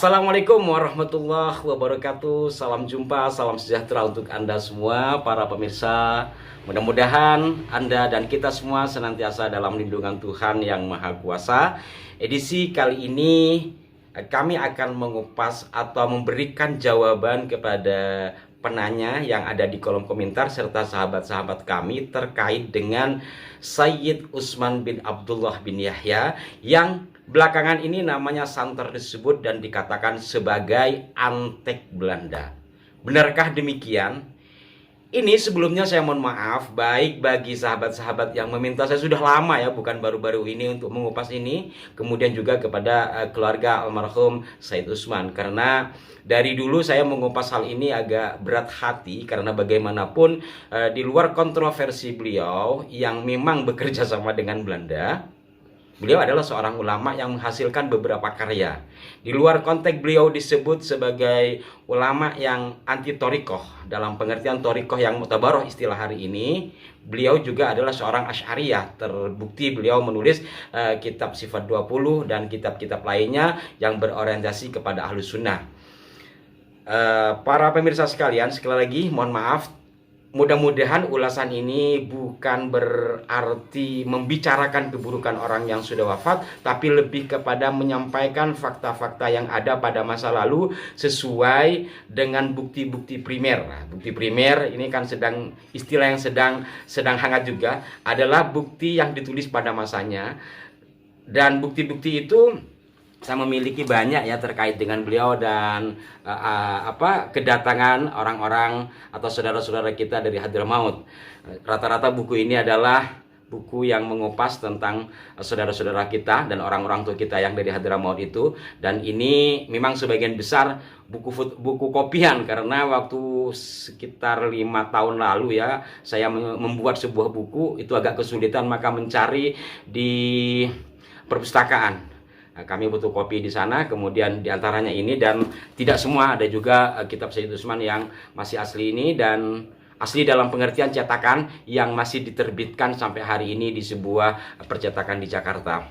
Assalamualaikum warahmatullahi wabarakatuh. Salam jumpa, salam sejahtera untuk Anda semua, para pemirsa. Mudah-mudahan Anda dan kita semua senantiasa dalam lindungan Tuhan Yang Maha Kuasa. Edisi kali ini kami akan mengupas atau memberikan jawaban kepada penanya yang ada di kolom komentar serta sahabat-sahabat kami terkait dengan Sayyid Utsman bin Abdullah bin Yahya yang belakangan ini namanya santer disebut dan dikatakan sebagai antek Belanda. Benarkah demikian? Ini sebelumnya saya mohon maaf baik bagi sahabat-sahabat yang meminta, saya sudah lama ya, bukan baru-baru ini untuk mengupas ini. Kemudian juga kepada keluarga almarhum Sayyid Utsman, karena dari dulu saya mengupas hal ini agak berat hati, karena bagaimanapun di luar kontroversi beliau yang memang bekerja sama dengan Belanda, beliau adalah seorang ulama yang menghasilkan beberapa karya. Di luar konteks beliau disebut sebagai ulama yang anti torikoh, dalam pengertian torikoh yang mutabaroh istilah hari ini. Beliau juga adalah seorang Asy'ariyah. Terbukti beliau menulis kitab Sifat 20 dan kitab-kitab lainnya yang berorientasi kepada Ahlus Sunnah. Para pemirsa sekalian, sekali lagi mohon maaf. Mudah-mudahan ulasan ini bukan berarti membicarakan keburukan orang yang sudah wafat, tapi lebih kepada menyampaikan fakta-fakta yang ada pada masa lalu sesuai dengan bukti-bukti primer. Nah, bukti primer ini kan istilah yang sedang hangat juga, adalah bukti yang ditulis pada masanya. Dan bukti-bukti itu saya memiliki banyak ya terkait dengan beliau dan kedatangan orang-orang atau saudara-saudara kita dari Hadramaut. Rata-rata buku ini adalah buku yang mengupas tentang saudara-saudara kita dan orang-orang tua kita yang dari Hadramaut itu. Dan ini memang sebagian besar buku kopian, karena waktu sekitar 5 tahun lalu ya saya membuat sebuah buku itu agak kesulitan, maka mencari di perpustakaan. Kami butuh kopi di sana, kemudian diantaranya ini, dan tidak semua, ada juga kitab Sayyid Utsman yang masih asli ini, dan asli dalam pengertian cetakan yang masih diterbitkan sampai hari ini di sebuah percetakan di Jakarta.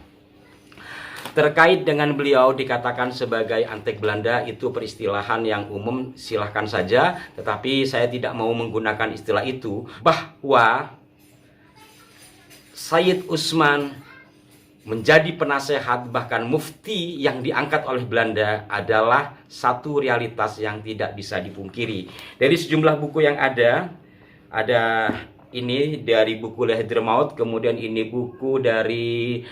Terkait dengan beliau dikatakan sebagai antek Belanda, itu peristilahan yang umum, silahkan saja, tetapi saya tidak mau menggunakan istilah itu. Bahwa Sayyid Utsman menjadi penasehat bahkan mufti yang diangkat oleh Belanda adalah satu realitas yang tidak bisa dipungkiri. Dari sejumlah buku yang ada ini dari buku Hadramaut, kemudian ini buku dari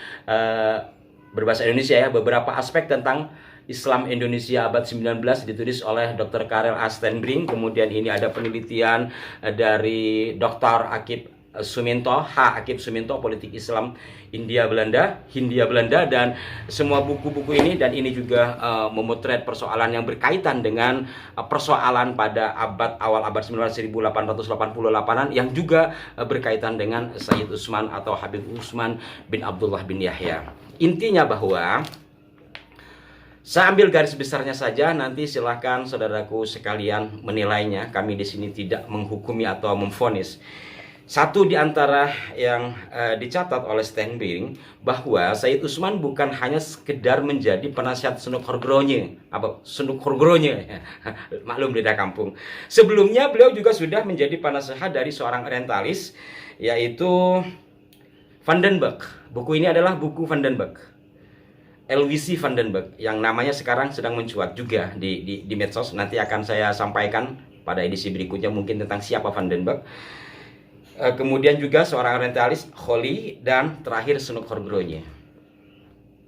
berbahasa Indonesia ya, beberapa aspek tentang Islam Indonesia abad 19 ditulis oleh Dr. Karel A. Stenbring. Kemudian ini ada penelitian dari Dr. Akib Suminto, Akib Suminto, Politik Islam Hindia Belanda, dan semua buku-buku ini dan ini juga memotret persoalan yang berkaitan dengan persoalan pada awal abad 1888-an yang juga berkaitan dengan Sayyid Utsman atau Habib Utsman bin Abdullah bin Yahya. Intinya bahwa saya ambil garis besarnya saja, nanti silahkan saudaraku sekalian menilainya. Kami di sini tidak menghukumi atau memvonis. Satu di antara yang dicatat oleh Stenbring bahwa Sayyid Utsman bukan hanya sekedar menjadi penasihat Sunuk Horgronya, maklum beda kampung. Sebelumnya beliau juga sudah menjadi penasehat dari seorang orientalis, yaitu Van den Berg. Buku ini adalah buku Van den Berg, LWC Van den Berg, yang namanya sekarang sedang mencuat juga di medsos. Nanti akan saya sampaikan pada edisi berikutnya mungkin tentang siapa Van den Berg. Kemudian juga seorang orientalis, Kholi, dan terakhir Sunuk Horgronya.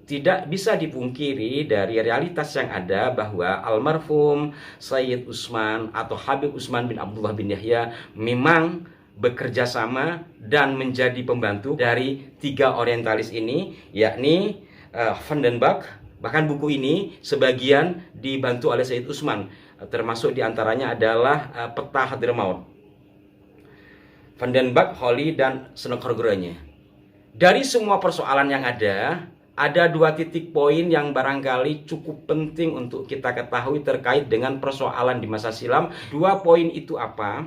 Tidak bisa dipungkiri dari realitas yang ada bahwa almarhum Sayyid Utsman atau Habib Utsman bin Abdullah bin Yahya memang bekerja sama dan menjadi pembantu dari 3 orientalis ini, yakni Van den Berg. Bahkan buku ini sebagian dibantu oleh Sayyid Utsman, termasuk diantaranya adalah peta Hadramaut. Van den Berg, Kholi, dan Sunuk Horgronya. Dari semua persoalan yang ada 2 titik poin yang barangkali cukup penting untuk kita ketahui terkait dengan persoalan di masa silam. 2 poin itu apa?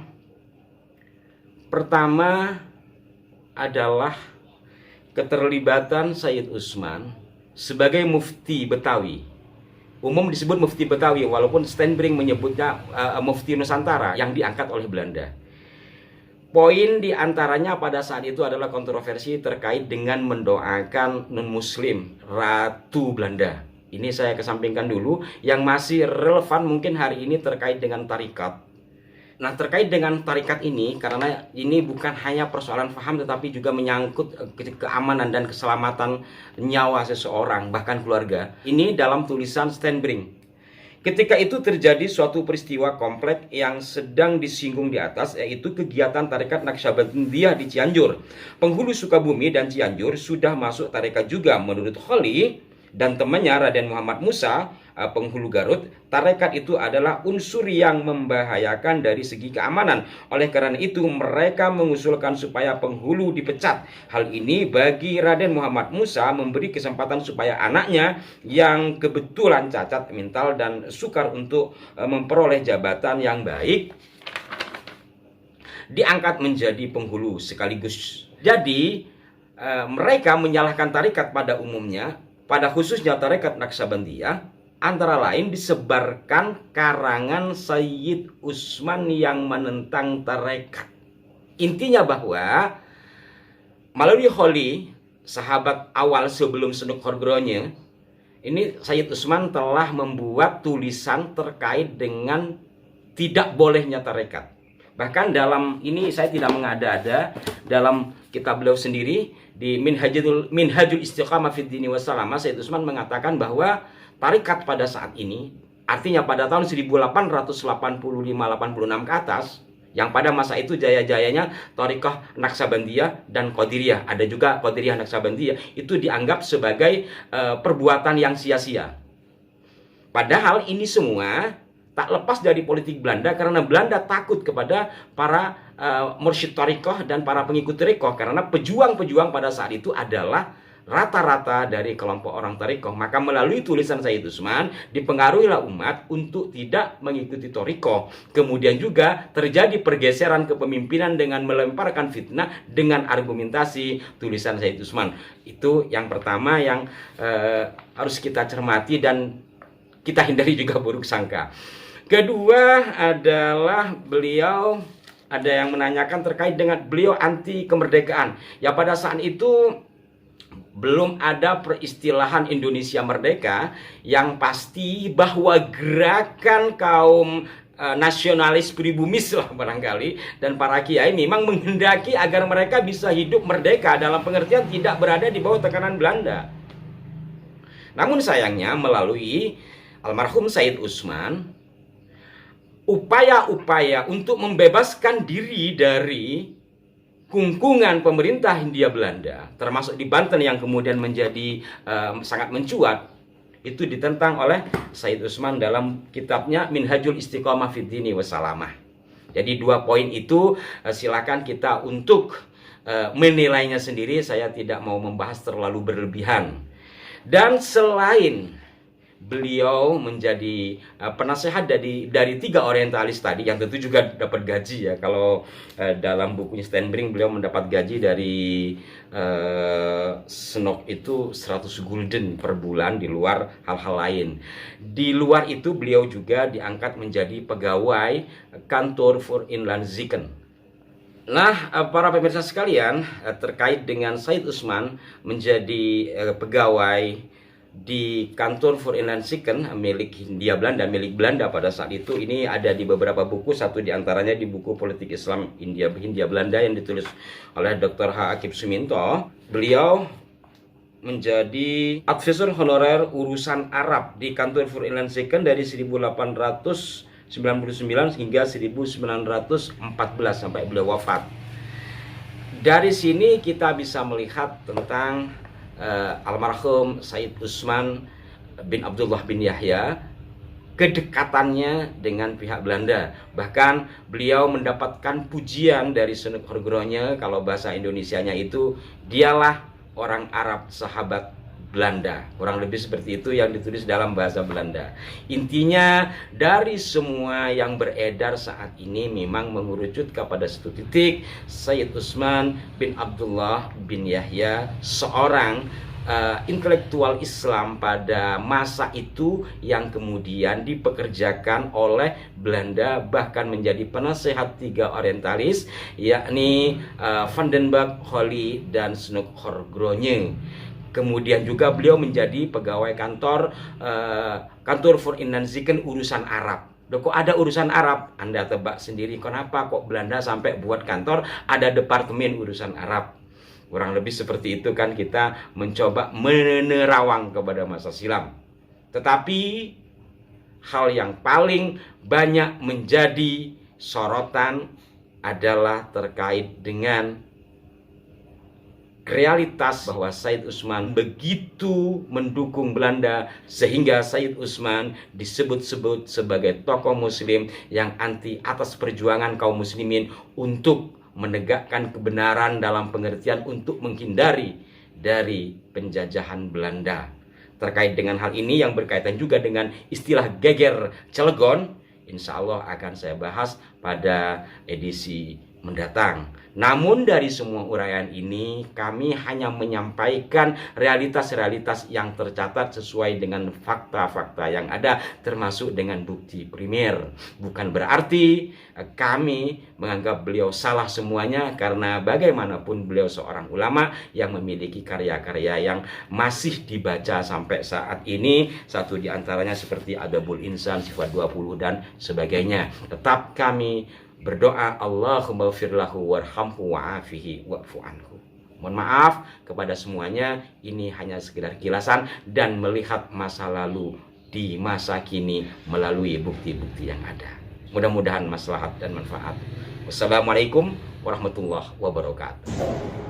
Pertama adalah keterlibatan Sayyid Utsman sebagai mufti Betawi umum disebut Mufti Betawi, walaupun Stenbring menyebutnya Mufti Nusantara yang diangkat oleh Belanda. Poin diantaranya pada saat itu adalah kontroversi terkait dengan mendoakan non-muslim Ratu Belanda. Ini saya kesampingkan dulu. Yang masih relevan mungkin hari ini terkait dengan tarikat. Nah, terkait dengan tarikat ini, karena ini bukan hanya persoalan paham, tetapi juga menyangkut keamanan dan keselamatan nyawa seseorang, bahkan keluarga. Ini dalam tulisan Stenbring. Ketika itu terjadi suatu peristiwa kompleks yang sedang disinggung di atas, yaitu kegiatan tarekat Naqsyabandiyah di Cianjur. Penghulu Sukabumi dan Cianjur sudah masuk tarekat juga. Menurut Kholi dan temannya Raden Muhammad Musa, penghulu Garut, tarekat itu adalah unsur yang membahayakan dari segi keamanan. Oleh karena itu mereka mengusulkan supaya penghulu dipecat. Hal ini bagi Raden Muhammad Musa memberi kesempatan supaya anaknya yang kebetulan cacat mental dan sukar untuk memperoleh jabatan yang baik diangkat menjadi penghulu sekaligus. Jadi mereka menyalahkan tarekat pada umumnya, pada khususnya tarekat Naqsyabandiyah, antara lain disebarkan karangan Sayyid Utsman yang menentang tarekat. Intinya bahwa melalui Kholi, sahabat awal sebelum Senuk Horgronya, ini Sayyid Utsman telah membuat tulisan terkait dengan tidak bolehnya tarekat. Bahkan dalam ini saya tidak mengada-ada, dalam kitab beliau sendiri di Minhajul Istiqamah fid Dini Wassalamah, Sayyid Utsman mengatakan bahwa tarekat pada saat ini, artinya pada tahun 1885-86 ke atas, yang pada masa itu jaya-jayanya Thariqah Naqsyabandiyah dan Qadiriyah, ada juga Qadiriyah Naqsyabandiyah, itu dianggap sebagai perbuatan yang sia-sia. Padahal ini semua tak lepas dari politik Belanda, karena Belanda takut kepada para mursyid Thariqah dan para pengikut Thariqah, karena pejuang-pejuang pada saat itu adalah rata-rata dari kelompok orang Thariqah. Maka melalui tulisan Sayyid Utsman dipengaruhilah umat untuk tidak mengikuti Thariqah. Kemudian juga terjadi pergeseran kepemimpinan dengan melemparkan fitnah dengan argumentasi tulisan Sayyid Utsman. Itu yang pertama yang harus kita cermati dan kita hindari juga buruk sangka. Kedua adalah beliau, ada yang menanyakan terkait dengan beliau anti kemerdekaan. Ya pada saat itu belum ada peristilahan Indonesia Merdeka, yang pasti bahwa gerakan kaum nasionalis pribumis lah barangkali, dan para kiai memang menghendaki agar mereka bisa hidup merdeka dalam pengertian tidak berada di bawah tekanan Belanda. Namun sayangnya melalui almarhum Sayyid Utsman, upaya-upaya untuk membebaskan diri dari kungkungan pemerintah Hindia Belanda, termasuk di Banten yang kemudian menjadi sangat mencuat, itu ditentang oleh Sayyid Utsman dalam kitabnya Minhajul Istiqamah fid Dini Wassalamah. Jadi dua poin itu silakan kita untuk menilainya sendiri, saya tidak mau membahas terlalu berlebihan. Dan selain beliau menjadi penasehat dari tiga orientalis tadi, yang tentu juga dapat gaji ya. Kalau dalam bukunya Stenbring beliau mendapat gaji dari Senok itu 100 gulden per bulan, di luar hal-hal lain. Di luar itu beliau juga diangkat menjadi pegawai kantor for Inlandszieken. Nah, para pemirsa sekalian, terkait dengan Sayyid Utsman menjadi pegawai di kantor for Inlandszieken milik Hindia Belanda, milik Belanda pada saat itu, ini ada di beberapa buku, satu diantaranya di buku Politik Islam Hindia Belanda yang ditulis oleh Dr. H. Akib Suminto. Beliau menjadi advisor honorer urusan Arab di kantor for Inlandszieken dari 1899 hingga 1914 sampai beliau wafat. Dari sini kita bisa melihat tentang almarhum Sayyid Utsman bin Abdullah bin Yahya, kedekatannya dengan pihak Belanda. Bahkan beliau mendapatkan pujian dari Senuk Horgronya, kalau bahasa Indonesianya itu dialah orang Arab sahabat Belanda, kurang lebih seperti itu yang ditulis dalam bahasa Belanda. Intinya dari semua yang beredar saat ini memang mengerucut kepada satu titik, Sayyid Utsman bin Abdullah bin Yahya seorang intelektual Islam pada masa itu yang kemudian dipekerjakan oleh Belanda, bahkan menjadi penasehat 3 orientalis, yakni Van den Berg, Holly, dan Snoeck-Groningen. Kemudian juga beliau menjadi pegawai kantor voor Indonesian urusan Arab. Loh, kok ada urusan Arab? Anda tebak sendiri kenapa kok Belanda sampai buat kantor ada departemen urusan Arab. Kurang lebih seperti itu kan kita mencoba menerawang kepada masa silam. Tetapi hal yang paling banyak menjadi sorotan adalah terkait dengan realitas bahwa Said Utsman begitu mendukung Belanda sehingga Said Utsman disebut-sebut sebagai tokoh muslim yang anti atas perjuangan kaum muslimin untuk menegakkan kebenaran dalam pengertian untuk menghindari dari penjajahan Belanda. Terkait dengan hal ini yang berkaitan juga dengan istilah geger Cilegon, insya Allah akan saya bahas pada edisi mendatang. Namun dari semua uraian ini kami hanya menyampaikan realitas-realitas yang tercatat sesuai dengan fakta-fakta yang ada, termasuk dengan bukti primer. Bukan berarti kami menganggap beliau salah semuanya, karena bagaimanapun beliau seorang ulama yang memiliki karya-karya yang masih dibaca sampai saat ini. Satu di antaranya seperti Adabul Insan, Sifat 20 dan sebagainya. Tetap kami berdoa, Allahumma firlahu warhamhu wa'afihi wa'fu anhu. Mohon maaf kepada semuanya, ini hanya sekedar kilasan dan melihat masa lalu di masa kini melalui bukti-bukti yang ada. Mudah-mudahan maslahat dan manfaat. Wassalamualaikum warahmatullahi wabarakatuh.